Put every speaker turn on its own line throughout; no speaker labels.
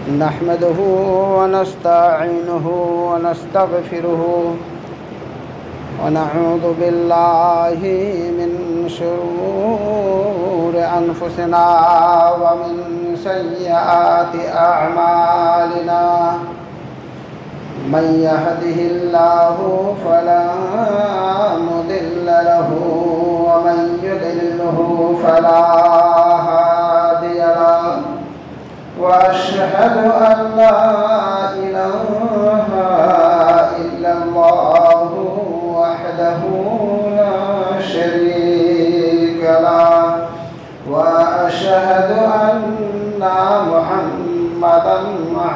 نحمده ونستعينه ونستغفره ونعوذ بالله من شرور أنفسنا ومن سيئات أعمالنا من يهده الله فلا مضل له ومن يضلله فلا هادي له وأشهد أن لا إله إلا الله وحده لا شريك له وأشهد أن محمدا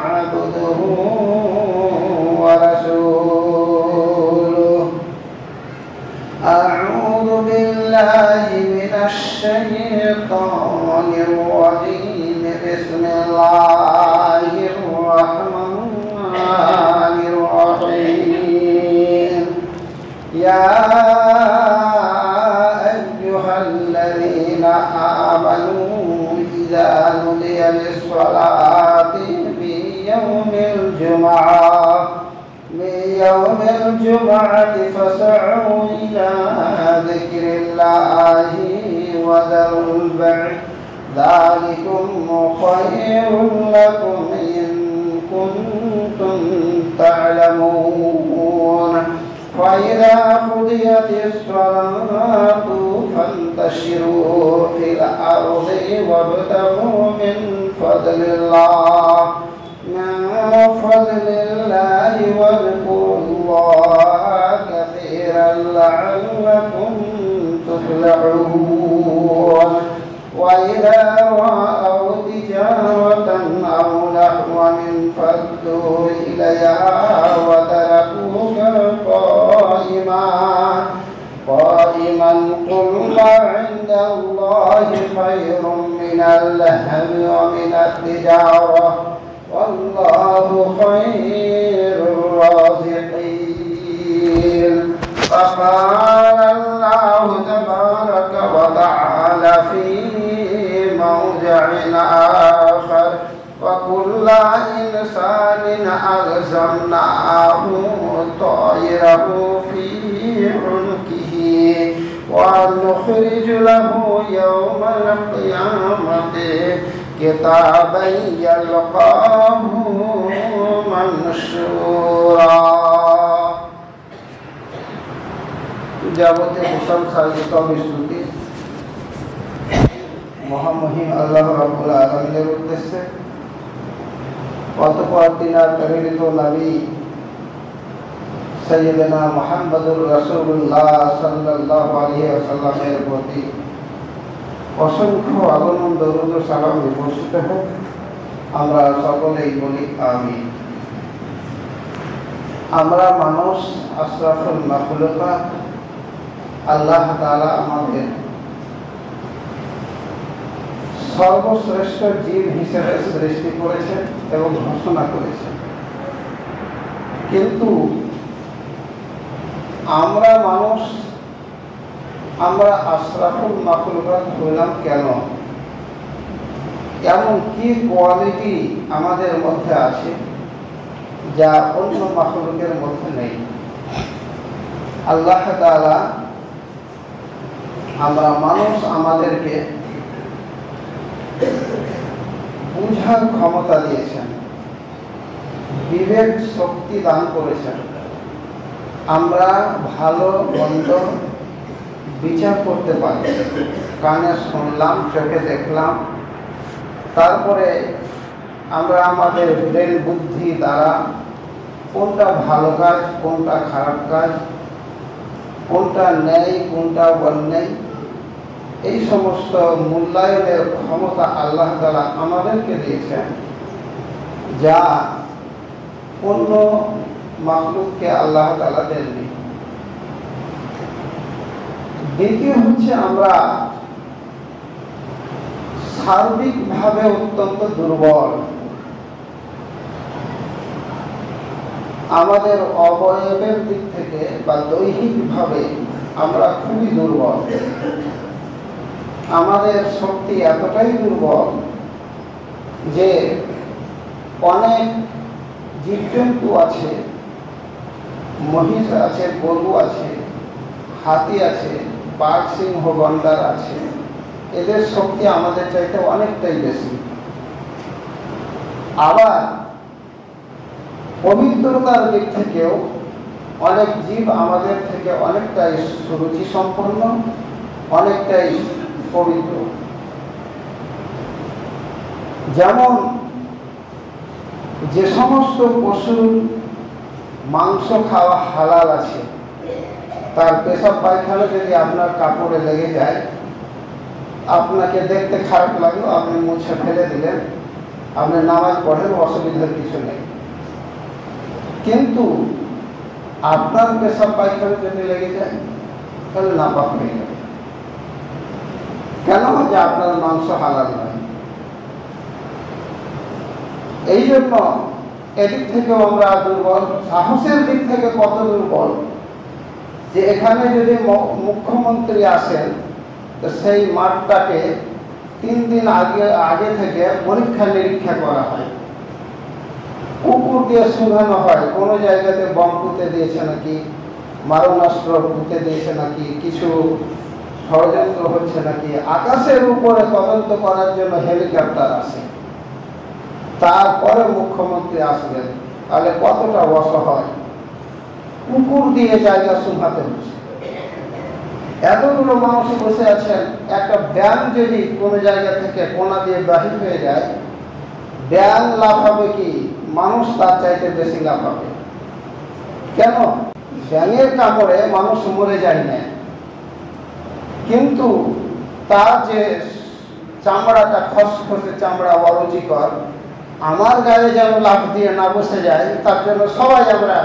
عبده ورسوله أعوذ بالله من الشيطان الرجيم بسم الله الرحمن الرحيم يا أيها الذين آمنوا إذا نودي للصلاة من يوم الجمعة فاسعوا إلى ذكر الله وذروا البيع ذلكم خير لكم إن كنتم تعلمون فإذا قضيت الصلاة فانتشروا في الأرض وابتغوا من فضل الله واذكروا الله كثيرا لعلكم تفلحون وإذا رأوا تجارة أو لهوا انفضوا إليها وتركوك قائما قل ما عند الله خير من اللهو ومن التجارة والله خير الرازقين فقال الله تبارك وتعالى في موضع آخر وكل إنسان ألزمناه طائره في عنقه ونخرج له يوم القيامة كتابا يلقاه منشورا যাবতীয় প্রশংসা স্তুতি মহামহিম আল্লাহ রাব্বুল আলামিনের উদ্দেশ্যে অতঃপর তিনার প্রেরিত নবী সাইয়্যিদনা মুহাম্মদুর রাসূলুল্লাহ সাল্লাল্লাহু আলাইহি ওয়াসাল্লামের প্রতি অসংখ্য আগমন দরুদ ও সালাম বর্ষিত হোক। আমরা সকলেই বলি আমিন। আমরা মানুষ আশরাফুল মাখলুকাত, আল্লাহ তাআলা আমাদের সর্বশ্রেষ্ঠ জীব হিসেবে সৃষ্টি করেছেন এবং ঘোষণা করেছেন, কিন্তু আমরা মানুষ আমরা আশরাফুল মাখলুকাত হইলাম কেন? এমন কি কোয়ালিটি আমাদের মধ্যে আছে যা অন্য মাখলুকের মধ্যে নেই? আল্লাহ তাআলা আমরা মানুষ আমাদেরকে বুঝার ক্ষমতা দিয়েছেন, বিবেক শক্তি দান করেছেন। আমরা ভালো মন্দ বিচার করতে পারি, কানে শুনলাম, চোখে দেখলাম, তারপরে আমরা আমাদের ব্রেন বুদ্ধি দ্বারা কোনটা ভালো কাজ, কোনটা খারাপ কাজ, কোনটা ন্যায়, কোনটা অন্যায়, এই সমস্ত মূল্যায়নের ক্ষমতা আল্লাহ তাআলা আমাদেরকে দিয়েছেন, যা অন্য মাখলুককে আল্লাহ তাআলা দেননি। দ্বিতীয় হচ্ছে আমরা সার্বিকভাবে অত্যন্ত দুর্বল। আমাদের অবয়বের দিক থেকে বা দৈহিকভাবে আমরা খুবই দুর্বল। আমাদের শক্তি এতটাই দুর্বল যে অনেক জীবজন্তু আছে, মহিষ আছে, গরু আছে, হাতি আছে, বাঘ, সিংহ, গন্ডার আছে। এদের শক্তি আমাদের চাইতে অনেকটাই বেশি। আবার পবিত্রতার দিক থেকেও অনেক জীব আমাদের থেকে অনেকটাই সুরুচি সম্পন্ন, অনেকটাই পবিত্র। যেমন যে সমস্ত পশুর মাংস খাওয়া হালাল আছে, তার পেশাব পায়খানা যদি আপনার কাপড়ে লেগে যায়, আপনাকে দেখতে খারাপ লাগলো, আপনি মুছে ফেলে দিলেন, আপনি নামাজ পড়েন, অসুবিধার কিছু নেই। কিন্তু আপনার পেশাব পায়খানা যদি লেগে যায়, তাহলে নাপাক হয়ে যাবে। কেন? যে আপনার মাংস হালাল নয়। এই জন্য এদিক থেকেও আমরা দুর্বল। সাহসের দিক থেকে কত দুর্বল যে এখানে যদি মুখ্যমন্ত্রী আসেন, তো সেই মাঠটাকে 3 দিন আগে থেকে পরীক্ষা নিরীক্ষা করা হয়, কুকুর দিয়ে শুধানো হয়, কোনো জায়গাতে বম পুঁতে দিয়েছে নাকি, মারণাস্ত্র পুঁতে দিয়েছে নাকি, কিছু ষড়যন্ত্র হচ্ছে নাকি। আকাশের উপরে তদন্ত করার জন্য হেলিকপ্টার আসে, তারপরে মুখ্যমন্ত্রী আসবেন। তাহলে কতটা অসহায়, কুকুর দিয়ে জায়গা শুধাতে হচ্ছে। এতগুলো মানুষ বসে আছেন, একটা ব্যাঙ যদি কোনো জায়গা থেকে কোনা দিয়ে বাহির হয়ে যায়, ব্যাঙ লাফাবে কি মানুষ তার চাইতে বেশি লাফাবে। কেন? ব্যাঙের কামড়ে মানুষ মরে যায় না, কিন্তু তার যে চামড়াটা খসখসে চামড়া, অরুচিকর, আমার গায়ে যেন লাফ দিয়ে না বসে যায়, তার জন্য সবাই আমরা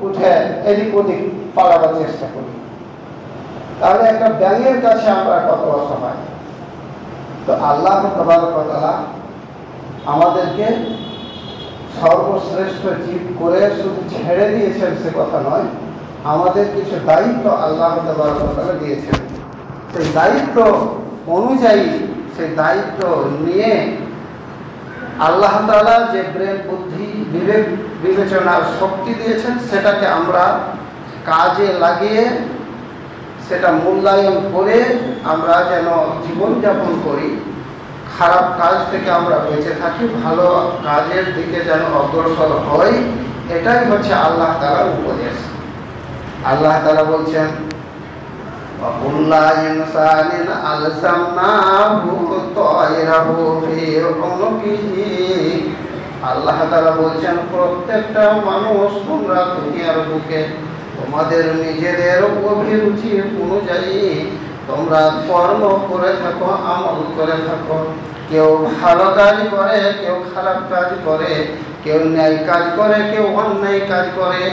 উঠে এদিক ওদিক পালাবার চেষ্টা করি। তাহলে একটা ব্যাঙের কাছে আমরা কত অসহায়। তো আল্লাহ তাআলা আমাদেরকে সর্বশ্রেষ্ঠ জীব করে শুধু ছেড়ে দিয়েছেন সে কথা নয়, আমাদের কিছু দায়িত্ব আল্লাহ তাআলা দিয়েছেন। সেই দায়িত্ব অনুযায়ী, সেই দায়িত্ব নিয়ে আল্লাহ তাআলা যে ব্রেন, বুদ্ধি, বিবেক, বিবেচনার শক্তি দিয়েছেন, সেটাকে আমরা কাজে লাগিয়ে সেটা মূল্যায়ন করে আমরা যেন জীবনযাপন করি, খারাপ কাজ থেকে আমরা বেঁচে থাকি, ভালো কাজের দিকে যেন অগ্রসর হই। এটাই হচ্ছে আল্লাহ তাআলার উপদেশ। আল্লাহ তাআলা বলছেন, ওয়াকুল্লা ইনসানিন আলজামনাহু তায়রাহু ফি উনুকিহি। আল্লাহ তাআলা বলছেন, প্রত্যেকটা মানুষ তোমরা দুনিয়ার বুকে তোমাদের নিজেদের অভিরুচি অনুযায়ী তোমরা কর্ম করে থাকো, আমল করে থাকো। কেউ ভালো কাজ করে, কেউ খারাপ কাজ করে, কেউ ন্যায় কাজ করে, কেউ অন্যায় কাজ করে,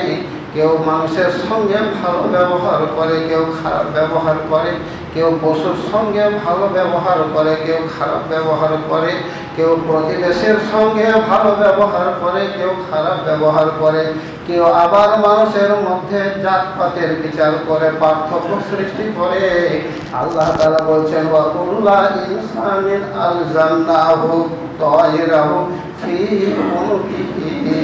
কেউ মানুষের সঙ্গে ভালো ব্যবহার করে, কেউ খারাপ ব্যবহার করে, কেউ পশুর সঙ্গে ভালো ব্যবহার করে, কেউ খারাপ ব্যবহার করে, কেউ প্রতিবেশীর সঙ্গে ভালো ব্যবহার করে, কেউ খারাপ ব্যবহার করে, কেউ আবার মানুষের মধ্যে জাতপাতের বিচার করে, পার্থক্য সৃষ্টি করে। আল্লাহ তাআলা বলছেন, ওয়া কুল্লা ইনসানিন আলজামনাহু তায়রাহু ফি উনুকিহি।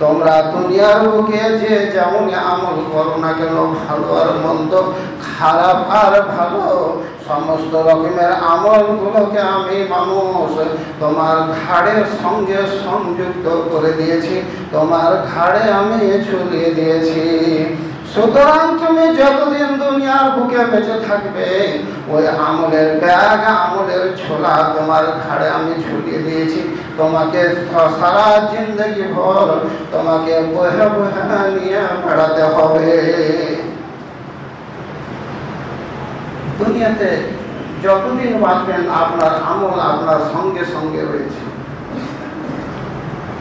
তোমরা দুনিয়ার বুকে যে যেমন আমল করো না কেন, ভালো আর মন্দ, খারাপ আর ভালো, সমস্ত রকমের আমলগুলোকে আমি মানুষ তোমার ঘাড়ের সঙ্গে সংযুক্ত করে দিয়েছি, তোমার ঘাড়ে আমি ঝুলিয়ে দিয়েছি। সুতরাং তুমি যতদিন দুনিয়ার বুকে বেঁচে থাকবে, ওই আমলের ব্যাগ, আমলের ছোলা তোমার ঘাড়ে আমি ঝুলিয়ে দিয়েছি। তোমাকে সারা জিন্দগি ভর তোমাকে বহে বহে নিয়ে বেড়াতে হবে। দুনিয়াতে যতদিন বাঁচবেন আপনার আমল আপনার সঙ্গে সঙ্গে রয়েছে।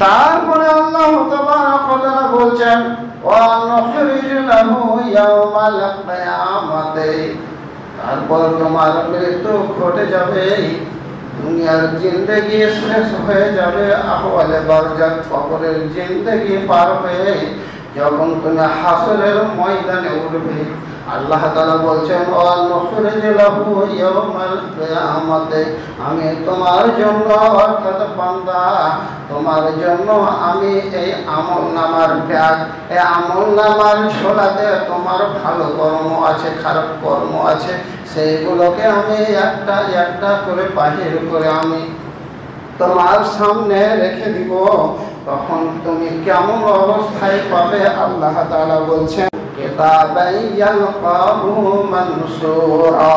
তারপরে আল্লাহ তাবারক ওয়া তাআলা বলছেন, ওয়া নুখরিজ লাহু ইয়াওমাল কিয়ামাতি। তারপর তোমার মৃত্যু ঘটে যাবে, দুনিয়ার জিন্দেগি শেষ হয়ে যাবে, আহওয়ালে বারজাখ কবরের জিন্দেগি পার হয়ে যখন তুমি হাসরের ময়দানে উঠবে, আল্লাহ তাআলা বলছেন ওয়া নুখরিজ লাহু ইয়াওমাল কিয়ামাতে, আমি তোমার জন্য অর্থাৎ বান্দা তোমার জন্য আমি এই আমলনামার ব্যাগ, এই আমলনামার ছোলাতে তোমার ভালো কর্ম আছে, খারাপ কর্ম আছে, সেইগুলোকে আমি একটা একটা করে বাহির করে আমি তোমার সামনে রেখে দিব। তখন তুমি কেমন অবস্থায় পাবে? আল্লাহ তাআলা বলছেন কিতাবান ইয়ালকাহু মানসুরা।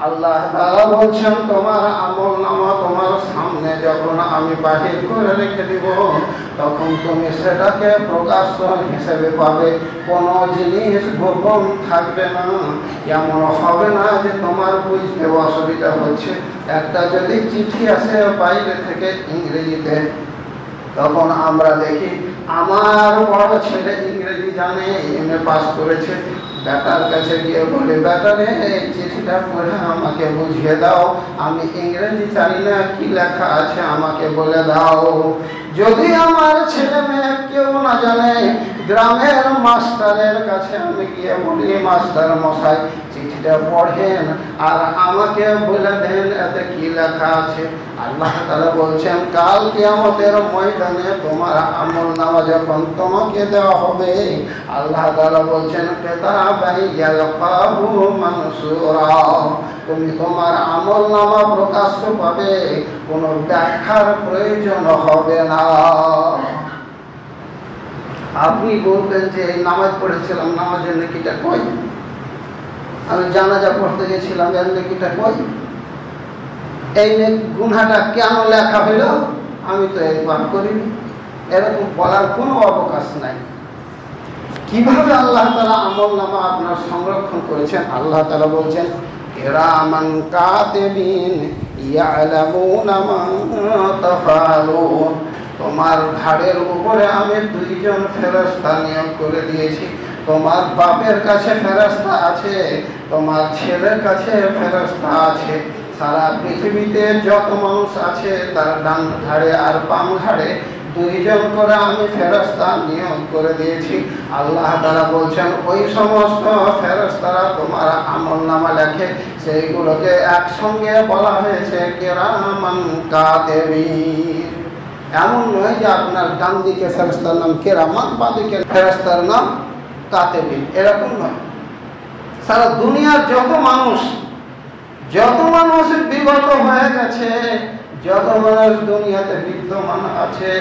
আল্লাহ তাআলা বলছেন তোমার আমলনামা তোমার সামনে যখন আমি বাহির করে রেখে দিব, তখন তুমি সেটাকে প্রকাশ্য হিসেবে পাবে। কোনো জিনিস গোপন থাকবে না, এমন হবে না যে তোমার বুঝতে অসুবিধা হচ্ছে। একটা যদি চিঠি আসে বাইরে থেকে ইংরেজিতে, তখন আমরা দেখি আমার বড় ছেলে ইংরেজি জানে, এমএ পাস করেছে, বেটার কাছে গিয়ে বলে বেটারে এই চিঠিটা পড়ে আমাকে বুঝিয়ে দাও, আমি ইংরেজি জানি না, কি লেখা আছে আমাকে বলে দাও। যদি আমার ছেলে মেয়ে কেউ না জানে, গ্রামের মাস্টারের কাছে আমি গিয়ে বলি মাস্টার মশাই চিঠিটা পড়েন আর আমাকে বলে দেন এতে কি লেখা আছে। আল্লাহ তাআলা বলছেন কাল কিয়ামতের ময়দানে তোমার আমলনামা যখন তোমাকে দেওয়া হবে, আল্লাহ তাআলা বলছেন কিতাবান ইয়ালকাহু মানসুরা, তুমি তোমার আমলনামা প্রকাশ্য পাবে, কোনো ব্যাখ্যার প্রয়োজন হবে না। আপনি বলবেন যে এই নামাজ পড়েছিলাম, নামাজের নেকিটা কই? আমি জানাজা পড়তে গেছিলাম, এর নেকিটা কই? এই গুনাহটা কেন লেখা হইল? আমি তো এই পাপ করিনি। এরকম বলার কোনো অবকাশ নাই। কিভাবে আল্লাহ তাআলা আমলনামা আপনার সংরক্ষণ করেছেন? আল্লাহ তাআলা বলছেন কিরামান কাতিবিন ইয়ালামুনা মা তাফআলুন, তোমার ঘাড়ের উপরে আমি দুইজন ফেরেশতা নিয়োগ করে দিয়েছি। তোমার বাপের কাছে ফেরেশতা আছে, তোমার ছেলের কাছে ফেরেশতা আছে। সারা পৃথিবীতে যত মানুষ আছে তার ডান ঘাড়ে আর বাম ঘাড়ে দুইজন করে আমি ফেরেশতা নিয়োগ করে দিয়েছি। আল্লাহ তাআলা বলছেন ওই সমস্ত ফেরেশতারা তোমার আমলনামা লেখে, সেইগুলোকে একসঙ্গে বলা হয়েছে কিরামান কাতিবিন। এমন নয় যে আপনার ডান দিকে ফেরেশতার নাম কিরামান, বাঁ দিকে ফেরেশতার নাম কাতিবিন, এরকম নয়। সারা দুনিয়ার যত মানুষ বিগত হয়ে গেছে, যত মানুষ দুনিয়াতে বিদ্যমান আছে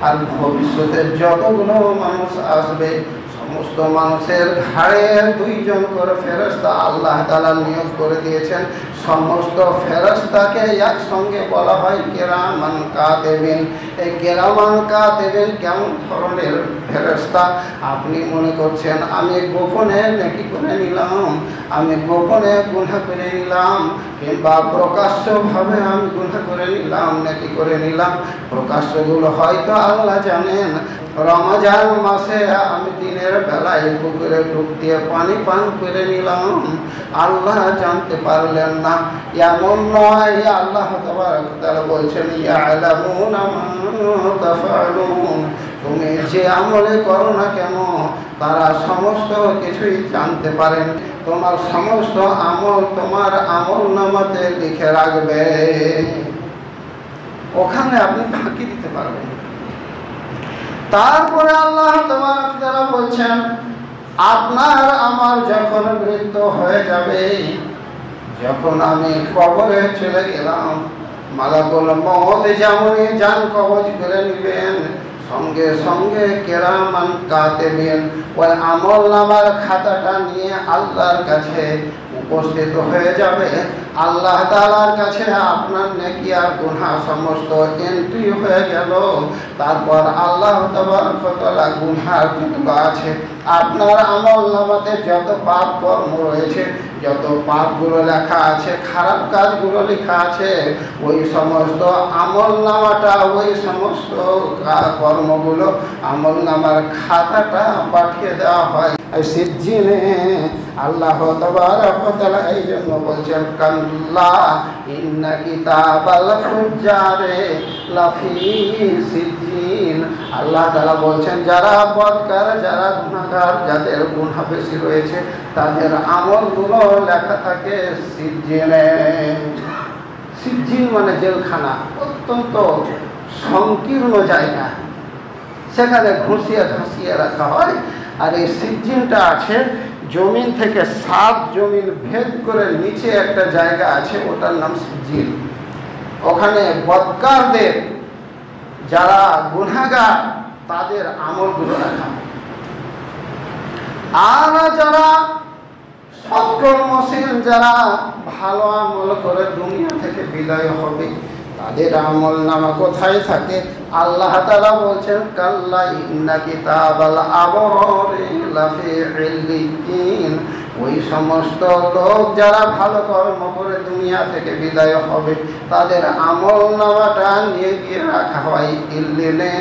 আর ভবিষ্যতে যতগুলো মানুষ আসবে, সমস্ত মানুষের ঘাড়ে দুইজন করে ফেরেশতা আল্লাহ তাআলা নিয়োগ করে দিয়েছেন। সমস্ত ফেরেশতাকে একসঙ্গে বলা হয় কিরামান কাতিবিন। এই কিরামান কাতিবিন কেমন ধরনের ফেরেশতা? আপনি মনে করছেন আমি গোপনে নেকি করে নিলাম, আমি গোপনে গুনাহ করে নিলাম, কিংবা প্রকাশ্যভাবে আমি গুনাহ করে নিলাম, নেকি করে নিলাম। প্রকাশ্যগুলো হয়তো আল্লাহ জানেন। রমজান মাসে আমি দিনের বেলায় পুকুরে ডুব দিয়ে পানি পান করে নিলাম, আল্লাহ জানতে পারলেন না, এমন নয়। আল্লাহ তাআলা বলছেন ইয়ালামুনা মা তাফআলুন, তুমি যে আমলে করো না কেন তারা সমস্ত কিছুই জানতে পারেন। তোমার সমস্ত আমল তোমার আমলনামাতে লিখে রাখবে, ওখানে আপনি ফাঁকি দিতে পারবেন। তারপরে আল্লাহ তাআলা বলছেন আপনার আমার যখন মৃত্যু হয়ে যাবে, যখন আমি কবরে চলে গেলাম, মালাকুল মউত যেমনই জান কবজ করে নেবেন, সঙ্গে সঙ্গে কিরামান কাতিবিন ওই আমলনামার খাতাটা নিয়ে আল্লাহর কাছে উপস্থিত হয়ে যাবে। আল্লাহ তাআলার কাছে আপনার নেকি আর গুনাহ সমস্ত এন্ট্রি হয়ে গেল। তারপর আল্লাহ তাআলা গুনাহ যেগুলো আছে, আপনার আমলনামাতে যত পাপ কর্ম রয়েছে, যত পাপগুলো লেখা আছে, খারাপ কাজগুলো লেখা আছে, ওই সমস্ত আমলনামাটা, ওই সমস্ত কর্মগুলো আমলনামার খাতাটা পাঠিয়ে দেওয়া হয় সিজ্জিনে। আল্লাহ তাআলা এই জন্য বলছেন কাল্লা ইন্না কিতাবাল ফুজ্জারে লাফি সিজ্জিন। আল্লাহ তাআলা বলছেন যারা বদকার, যারা গুনাহগার, যাদের গুনাহ বেশি রয়েছে, তাদের আমলগুলো লেখা থাকে সিজ্জিনে। সিজ্জিন মানে জেলখানা, অত্যন্ত সংকীর্ণ জায়গা, সেখানে ঘুষিয়ে ঘাসিয়ে রাখা হয়। আর এই সিজ্জিনটা আছে জমিন থেকে 7 জমিন ভেদ করে নিচে একটা জায়গা আছে, ওটার নাম সিজ্জিন। ওখানে বদকারদের, যারা গুনাহগার, তাদের আমলগুলো রাখা হয়। আর যারা সৎকর্মশীল, যারা ভালো আমল করে দুনিয়া থেকে বিদায় হবে, তাদের আমল নামা কোথায় থাকে? আল্লাহ তাআলা বলছেন কাল্লা ইন্না কিতাবাল আবরারি লাফি ইল্লিয়িন। ওই সমস্ত লোক যারা ভালো কর্ম করে দুনিয়া থেকে বিদায় হবে, তাদের আমল নামাটা নিয়ে গিয়ে রাখা হয় ইল্লিনে,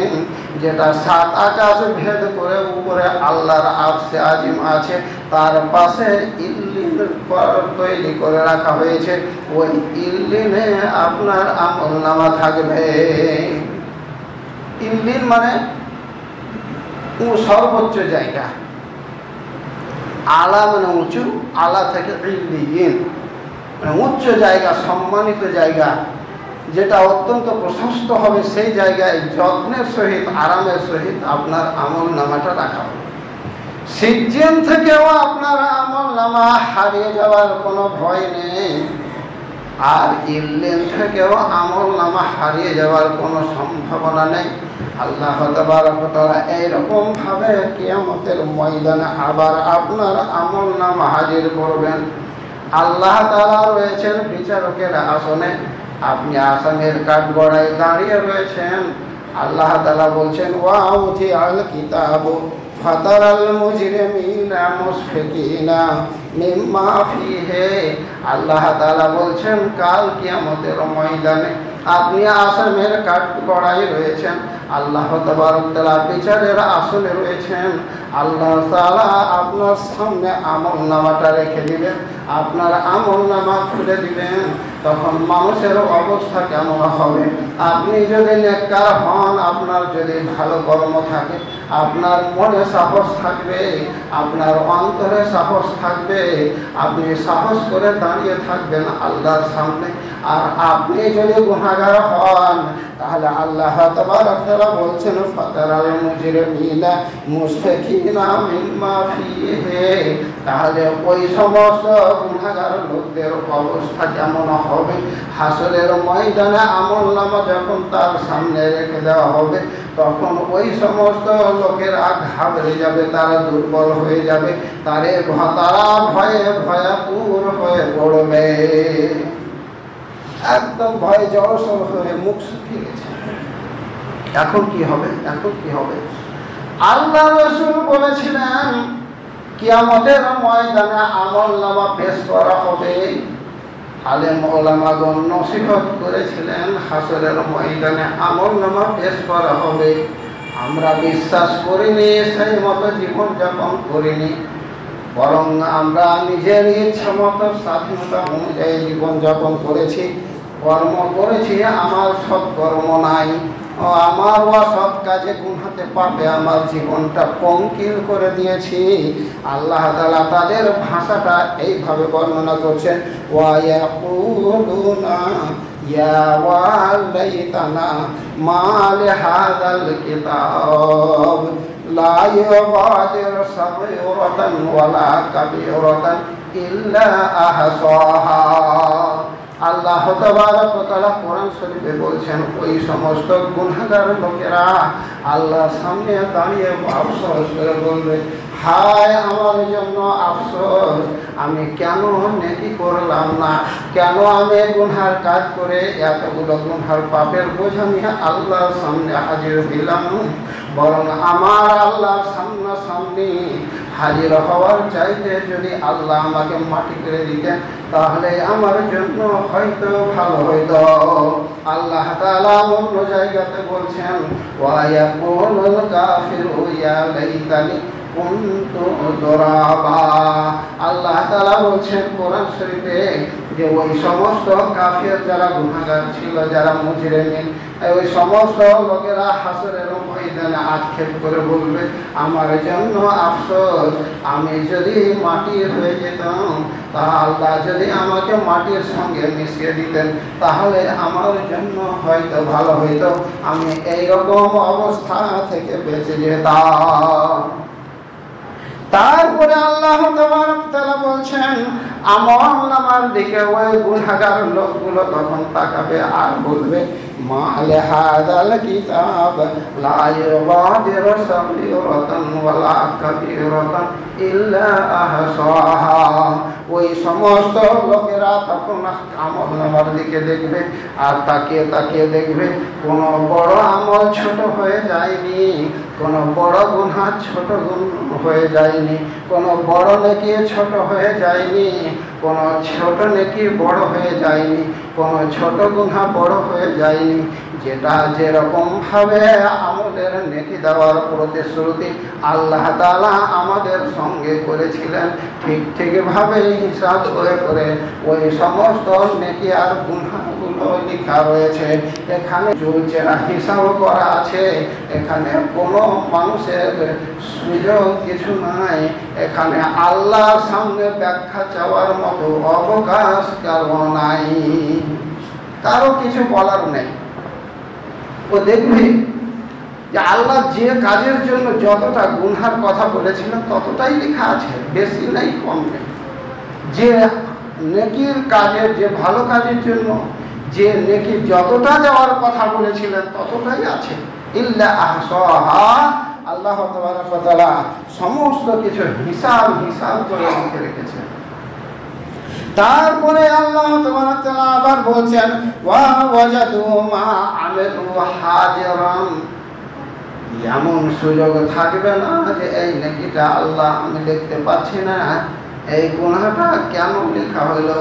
যেটা 7 আকাশ ভেদ করে উপরে আল্লাহর আরশে আজিম আছে, তার পাশে ইল্লিন তৈরি করে রাখা হয়েছে। ওই ইল্লিনে আপনার আমল নামা থাকবে। ইল্লিন মানে সর্বোচ্চ জায়গা, আলা মানে উঁচু, আলা থেকে ইল্লিয়িন মানে উচ্চ জায়গা, সম্মানিত জায়গা, যেটা অত্যন্ত প্রশস্ত হবে, সেই জায়গায় যত্নের সহিত, আরামের সহিত আপনার আমল নামাটা রাখা হবে। সিজ্জিন থেকেও আপনার আমল নামা হারিয়ে যাওয়ার কোনো ভয় নেই, আর ইল্লিন থেকেও আমল নামা হারিয়ে যাওয়ার কোনো সম্ভাবনা নেই। আল্লাহ তাবারক ওয়া তাআলা এইরকম ভাবে কিয়ামতের ময়দানে আবার আপনার আমল নামা হাজির করবেন। আল্লাহ তাআলা রয়েছেন বিচারকের আসনে, আপনি আসামের কাঠগড়ায় দাঁড়িয়ে রয়েছেন। আল্লাহ তাআলা বলছেন ওয়া উতিআল কিতাবু ফাতারাল মুজরিমিনা মুশফিকিনা মিম্মা ফিহি। আল্লাহ তাআলা বলছেন কাল কিয়ামতের ময়দানে আপনি আসামের কাঠগড়ায় রয়েছেন, আল্লাহ তাবারক তাআলা বিচারের আসনে রয়েছেন। আল্লাহ তাআলা আপনার সামনে আমল নামাটা রেখে দিবেন, আপনার আমল নামা খুলে দিবেন। তখন মানুষের অবস্থা কেমন হবে? আপনি যদি নেককার হন, আপনার যদি ভালো কর্ম থাকে, আপনার মনে সাহস থাকবে, আপনার অন্তরে সাহস থাকবে, আপনি সাহস করে দাঁড়িয়ে থাকবেন আল্লাহর সামনে। আর আপনি যদি গুনাহগার হন, তাহলে আল্লাহ তাবারক তাআলা বলছেন ফাতারাল মুজরিমিনা মুশফিকিনা মিম্মা ফিহি। তাহলে ওই সমস্ত গুনাহগার লোকদের অবস্থা কেমন হবে? হাসরের ময়দানে আমলনামা যখন তার সামনে রেখে দেওয়া হবে, তখন ওই সমস্ত লোকেরা ঘাবড়ে যাবে, তারা দুর্বল হয়ে যাবে, তারা ভয়ে ভয়াতুর হয়ে পড়বে, একদম ভয় জড়সড় হয়ে মুখ শুকিয়ে গেছে। এখন কি হবে? এখন কি হবে? আল্লাহ রাসূল বলেছিলেন কিয়ামতের ময়দানে আমলনামা পেশ করা হবে। আলেম ওলামাগণ নসিহত করেছিলেন হাসরের ময়দানে আমলনামা পেশ করা হবে। আমরা বিশ্বাস করিনি, সেই মতো জীবনযাপন করিনি, বরং আমরা নিজের ইচ্ছা মতো স্বাধীনতা অনুযায়ী জীবনযাপন করেছি, কর্ম করেছি। আমার সৎকর্ম নাই, আমার অসৎ কাজে গুনাতে পাপে আমার জীবনটা পঙ্কিল করে দিয়েছি। আল্লাহ তাআলা তাদের ভাষাটা এইভাবে বর্ণনা করছেন ওয়া ইয়াকুলুনা ইয়া ওয়ালাইতানা মা লিহাযাল কিতাব লা ইউগাদিরু সাগীরাতান ওয়ালা কাবীরাতান ইল্লা আহসাহা। আল্লাহ তাবারক ওয়া তাআলা কোরআন শরীফে বলছেন ওই সমস্ত গুনাহগার লোকেরা আল্লাহর সামনে দাঁড়িয়ে আফসোস করে বলবে, হায় আমার জন্য আফসোস, আমি কেন নেকি করলাম না, কেন আমি গুনহার কাজ করে এতগুলো গুনহার পাপের বোঝা নিয়ে আল্লাহর সামনে হাজির হইলাম। বরং আমার আল্লাহর সামনাসামনি হাজির হওয়ার চাইতে যদি আল্লাহ আমাকে মাটি করে দিতেন, তাহলে আমার জন্য হয়তো ভালো হইতো। আল্লাহ তাআলা অন্য জায়গাতে বলছেন ওয়া ইয়াকুলুল কাফিরু ইয়া লাইতানি কুনতু তুরাবা। আল্লাহ তাআলা বলছেন কোরআন শরীফে যে ওই সমস্ত কাফির যারা গুনাহগার ছিল, যারা মুজরিমিন, ওই সমস্ত লোকেরা হাসরের ময়দানে ময়দানে আক্ষেপ করে বলবে, আমার জন্য আফসোস, আমি যদি মাটি হয়ে যেতাম, তা আল্লাহ যদি আমাকে মাটির সঙ্গে মিশিয়ে দিতেন, তাহলে আমার জন্য হয়তো ভালো হইতো, আমি এইরকম অবস্থা থেকে বেঁচে যেতাম। তারপরে আল্লাহ তাআলা বলছেন, আমল নামার দিকে ওই গুনাহগার লোকগুলো তখন তাকাবে আর বলবে, মা লিহাযাল কিতাব লা ইউগাদিরু সাগীরাতান ওয়ালা কাবীরাতান ইল্লা আহসাহা। ওই সমস্ত লোকেরা তখন আমল নামার দিকে দেখবে আর তাকিয়ে তাকিয়ে দেখবে কোনো বড় আমল ছোট হয়ে যায়নি, কোনো বড় গুনাহ ছোট হয়ে যায়নি, কোনো বড় নেকি ছোট হয়ে যায়নি, কোনো ছোট নেকি বড় হয়ে যায়নি, কোনো ছোট গুনাহ বড় হয়ে যায়নি। যেটা যেরকমভাবে আমলের নেকি দেওয়ার প্রতিশ্রুতি আল্লাহ তাআলা আমাদের সঙ্গে করেছিলেন, ঠিক ঠিকভাবে হিসাব করে করে ওই সমস্ত নেকি আর গুনাহগুলো লেখা রয়েছে। এখানে চলছে না, হিসাব করা আছে, এখানে কোনো মানুষের সুযোগ কিছু নাই, এখানে আল্লাহর সামনে ব্যাখ্যা চাওয়ার মতো অবকাশ কারো নাই, কারো কিছু বলার নেই। ও দেখবে যে আল্লাহ যে কাজের জন্য যতটা গুনহার কথা বলেছিলেন ততটাই লেখা আছে, বেশি নাই কম নেই। যে নেকির কাজের, যে ভালো কাজের জন্য যে নেকি যতটা দেওয়ার কথা বলেছিলেন ততটাই আছে। ইল্লা আহসাহা, আল্লাহ তাবারক ওয়া তাআলা সমস্ত কিছু হিসাব করে লিখে রেখেছেন। তারপরে আল্লাহ তাবারক ওয়া তাআলা আবার বলছেন, ওয়া ওয়াজাদু মা আমিলু হাজিরান। এমন সুযোগ থাকবে না যে এই নেকিটা আল্লাহ আমি দেখতে পাচ্ছি না, এই গুনাহটা কেন লেখা হলো।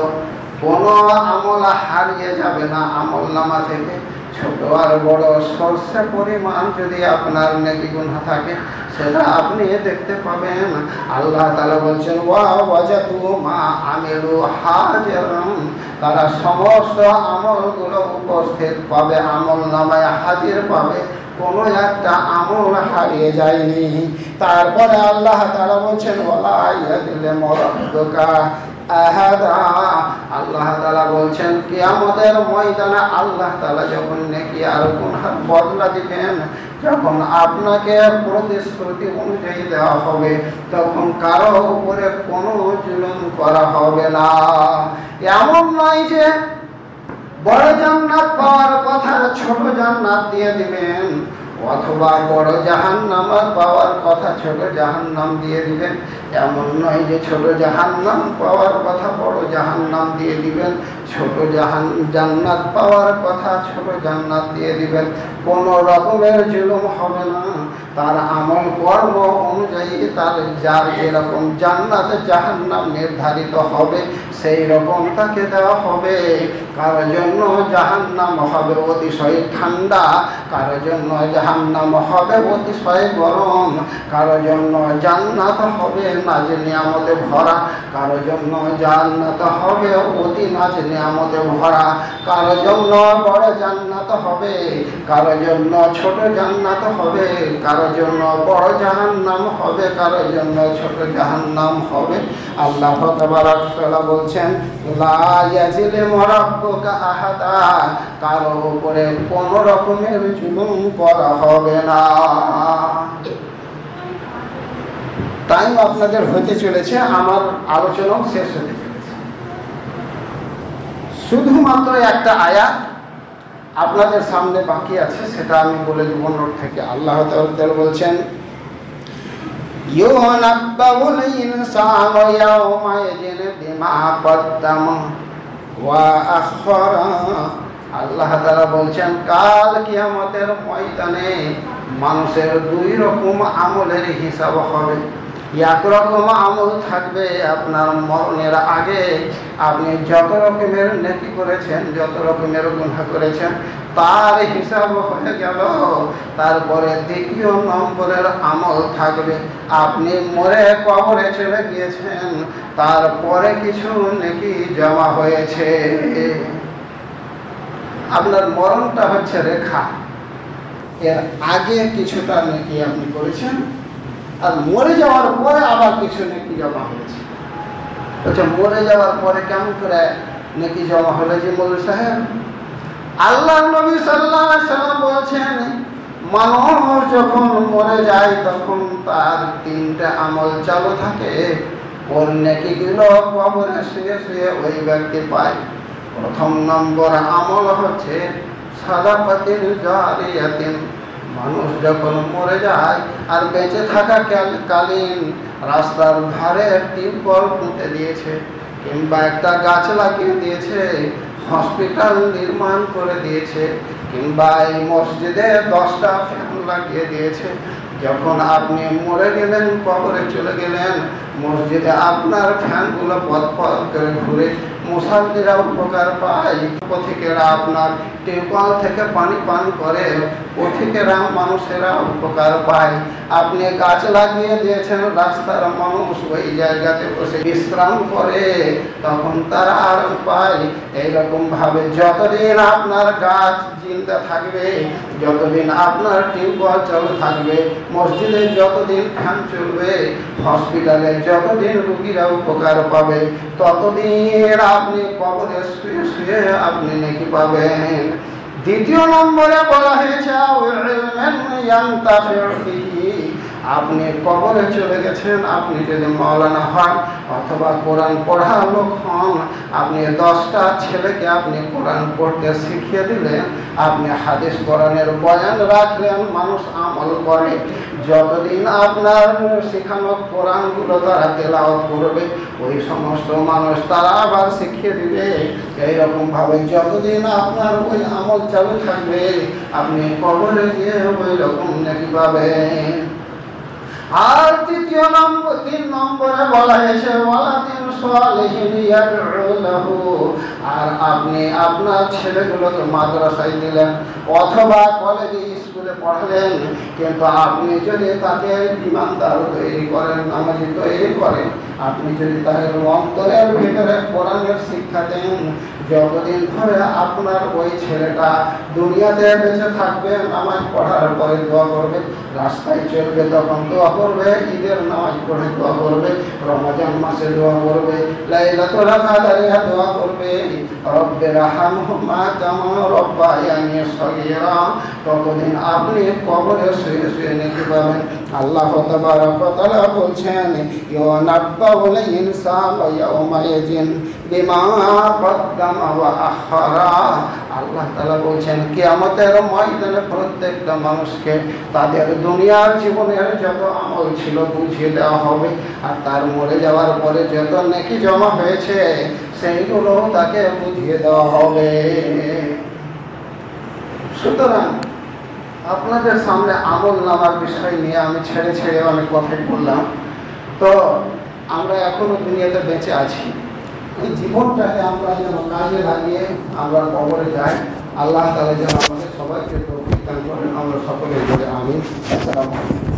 কোনো আমল হারিয়ে যাবে না আমল নামা থেকে। ছোট আর বড় সরষে পরিমাণ যদি আপনার নেকি গুনাহ থাকে সেটা আপনি দেখতে পাবেন। আল্লাহ তাআলা বলছেন, ওয়া ওয়াজাদু মা আমিলু হাজিরান, তারা সমস্ত আমলগুলো উপস্থিত পাবে, আমল নামায় হাজির পাবে, কোনো একটা আমল হারিয়ে যায়নি। তারপরে আল্লাহ তাআলা বলছেন, ওয়ালা ইয়াযলিমু রাব্বুকা আহাদা। আল্লাহ তাআলা বলছেন কিয়ামতের ময়দানে আল্লাহ তাআলা যখন নেকি আর গুনাহের বদলা দিবেন, যখন আপনাকে প্রতিশ্রুতি অনুযায়ী দেওয়া হবে, তখন কারো উপরে কোনো জুলুম করা হবে না। এমন নয় যে বড় জান্নাত পাওয়ার কথা ছোট জান্নাত দিয়ে দিবেন, অথবা বড় জাহান্নাম পাওয়ার কথা ছোট জাহান্নাম দিয়ে দিবেন। এমন নয় যে ছোট জাহান্নাম পাওয়ার কথা বড় জাহান্নাম দিয়ে দিবেন, ছোট জান্নাত পাওয়ার কথা ছোট জান্নাত দিয়ে দিবেন। কোনো রকমের জুলুম হবে না। তার আমল কর্ম অনুযায়ী তার যার যেরকম জান্নাত জাহান্নাম নির্ধারিত হবে সেই রকম তাকে দেওয়া হবে। কারোর জন্য জাহান্নাম হবে অতিশয় ঠান্ডা, কারোর জন্য জাহান্নাম হবে অতিশয় গরম, কারোর জন্য জান্নাত হবে নাজ নিয়ামতে ভরা, কারোর জন্য জান্নাত হবে অতি নাজ নিয়ামতে ভরা, কারোর জন্য বড় জান্নাত হবে, কারোর জন্য ছোট জান্নাত হবে, কারোর জন্য বড় জাহান্নাম হবে, কারোর জন্য ছোট জাহান্নাম হবে। আল্লাহ তাবারক ওয়া তাআলা বলছেন, লা ইয়াযলিমু রাব্বুকা আহাদা, কারো উপরে কোনো রকমের জুলুম করা হবে না। টাইম আপনাদের হতে চলেছে, আমার আলোচনাও শেষ হতে চলেছে। শুধুমাত্র একটা আয়াত আপনাদের সামনে বাকি আছে, সেটা আমি বলে দেব নোট থেকে। আল্লাহ তাআলা বলছেন, ইউনাব্বাউল ইনসানু ইয়াওমাইযিন বিমা কদ্দামা ওয়া আখখারা। আল্লাহ তাআলা বলছেন, কাল কিয়ামতের ময়দানে মানুষের দুই রকম আমলের হিসাব হবে। একরকম আমল থাকবে আপনার মরণের আগে, আপনি যত রকমের নেকি করেছেন, যত রকমের গুনাহ করেছেন তার হিসাব হয়ে গেল। তারপরে দ্বিতীয় নম্বরের আমল থাকবে, আপনি মরে কবরে চলে গিয়েছেন, তারপরে কিছু নেকি জমা হয়েছে। আপনার মরণটা হচ্ছে রেখা, এর আগে কিছুটা নেকি আপনি করেছেন, আর মরে যাওয়ার পরে আবার কিছু নেকি জমা হয়েছে। বলছে মরে যাওয়ার পরে কেমন করে নেকি জমা হলো? যে মৌলভী সাহেব, আল্লাহ নবী সাল্লাল্লাহু আলাইহি সাল্লাম বলছেন, মানুষ যখন মরে যায় তখন তার 3টা আমল চালু থাকে। ওর নেকিগুলো কবরে শুয়ে শুয়ে ওই ব্যক্তি পায়। প্রথম নম্বর আমল হচ্ছে সাদাকাতিন জারিয়াতিন। মানুষ যখন মরে যায় আর বেঁচে থাকা কালীন রাস্তার ধারে টিউবওয়েল পুঁতে দিয়েছে, কিংবা একটা গাছ লাগিয়ে দিয়েছে, হসপিটাল নির্মাণ করে দিয়েছে, কিংবা এই মসজিদে 10টা ফ্যান লাগিয়ে দিয়েছে। যখন আপনি মরে গেলেন, কবরে চলে গেলেন, মসজিদে আপনার ফ্যানগুলো পথ করে ঘুরে মুসাল্লিরা উপকার পায়, পথিকেরা আপনার টিউবওয়েল থেকে পানি পান করে, পথিকেরা মানুষেরা উপকার পায়। আপনি গাছ লাগিয়ে দিয়েছেন, রাস্তার মানুষ ওই জায়গাতে বসে বিশ্রাম করে, তখন তারা আরাম পায়। এইরকম ভাবে যতদিন আপনার গাছ জিন্দা থাকবে, যতদিন আপনার টিউবওয়েল চালু থাকবে, মসজিদে যতদিন ফ্যান চলবে, হসপিটালে যতদিন রোগীরা উপকার পাবে, ততদিন আপনি কবরে শুয়ে শুয়ে আপনি নেকি পাবেন। দ্বিতীয় নম্বরে বলা হয়েছে আপনি কবরে চলে গেছেন, আপনি যদি মাওলানা হন অথবা কোরআন পড়া লোক হন, আপনি 10টা ছেলেকে আপনি কোরআন পড়তে শিখিয়ে দিলেন, আপনি হাদিস কোরআনের বয়ান রাখলেন, মানুষ আমল করে। যতদিন আপনার শেখানো কোরআনগুলো তারা তেলাওয়াত করবে, ওই সমস্ত মানুষ তারা আবার শিখিয়ে দিবে। এইরকম ভাবে যতদিন আপনার ওই আমল চালু থাকবে, আপনি কবরে গিয়ে ওই রকম নাকি পাবেন। আর 3 নম্বরে বলা হয়েছে আর আপনি আপনার ছেলেগুলোকে মাদ্রাসায় দিলেন অথবা কলেজে স্কুলে পড়ালেন, কিন্তু আপনি যদি তাকে ইমানদার তৈরি করেন, নামাজি তৈরি করেন, আপনি যদি তাদের অন্তরের ভিতরে কোরআনের শিক্ষা দেন, যতদিন ধরে আপনার ওই ছেলেটা দুনিয়াতে বেঁচে থাকবে, নামাজ পড়ার পরে দোয়া করবে, রাস্তায় চলবে তখন দোয়া করবে, ঈদের নামাজ পড়ে দোয়া করবে, রমজান মাসে দোয়া করবে, লাইলাতুল কদরে দোয়া করবে, রব্বির হামহুমা কামা রাব্বায়ানি সগীরা, ততদিন আপনি কবরে শুয়ে শুয়ে নেকি পাবেন। আল্লাহ তাবারক ওয়া তাআলা বলছেন, ইউনাব্বাউল ইনসানু ইয়াওমাইযিন বিমা কদ্দামা ওয়া আখারা। আল্লাহ তাআলা বলছেন কিয়ামতের ময়দানে প্রত্যেকটা মানুষকে তাদের দুনিয়ার জীবনের যত আমল ছিল বুঝিয়ে দেওয়া হবে, আর তার মরে যাওয়ার পরে যত নেকি জমা হয়েছে সেইগুলো তাকে বুঝিয়ে দেওয়া হবে। সুতরাং আপনাদের সামনে আমল নামার বিষয় নিয়ে আমি ছেড়ে ছেড়ে অনেক কথাই বললাম। তো আমরা এখনো দুনিয়াতে বেঁচে আছি, এই জীবনটাকে আমরা যেন কাজে লাগিয়ে আমরা কবরে যাই। আল্লাহ তাআলা যেন আমাদের সবাইকে তৌফিক দান করেন। আমরা সকলে বলে আমিন। আসসালামু আলাইকুম।